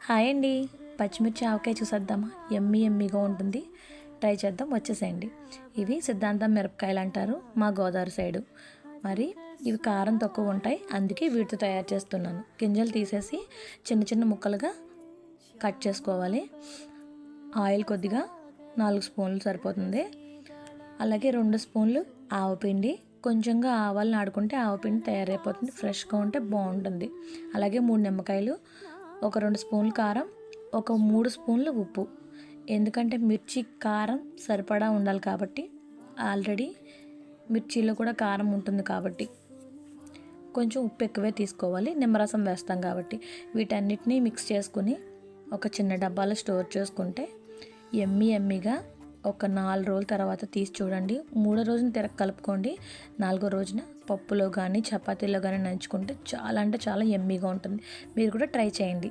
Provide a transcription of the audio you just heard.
Hi అండి. పచ్చిమిర్చి ఆవకాయ చూసేద్దామా? యమ్మీగా ఉంటుంది. ట్రై చేద్దాం, వచ్చేసేయండి. ఇవి సిద్ధాంతం మిరపకాయలు అంటారు మా గోదావరి సైడు. మరి ఇవి కారం తక్కువ ఉంటాయి, అందుకే వీటితో తయారు చేస్తున్నాను. గింజలు తీసేసి చిన్న చిన్న ముక్కలుగా కట్ చేసుకోవాలి. ఆయిల్ కొద్దిగా 4 స్పూన్లు సరిపోతుంది. అలాగే 2 స్పూన్లు ఆవపిండి, కొంచెంగా ఆవాలను ఆడుకుంటే ఆవపిండి తయారైపోతుంది. ఫ్రెష్గా ఉంటే బాగుంటుంది. అలాగే 3 నిమ్మకాయలు, ఒక 2 స్పూన్లు కారం, ఒక 3 స్పూన్లు ఉప్పు. ఎందుకంటే మిర్చి కారం సరిపడా ఉండాలి కాబట్టి, ఆల్రెడీ మిర్చిలో కూడా కారం ఉంటుంది కాబట్టి కొంచెం ఉప్పు ఎక్కువే తీసుకోవాలి. నిమ్మరసం వేస్తాం కాబట్టి. వీటన్నిటినీ మిక్స్ చేసుకుని ఒక చిన్న డబ్బాలో స్టోర్ చేసుకుంటే యమ్మీగా ఒక 4 రోజుల తర్వాత తీసి చూడండి. 3వ రోజున కలుపుకోండి. 4వ రోజున పప్పులో కానీ చపాతీలో కానీ నంచుకుంటే చాలా అంటే చాలా యమ్మీగా ఉంటుంది. మీరు కూడా ట్రై చేయండి.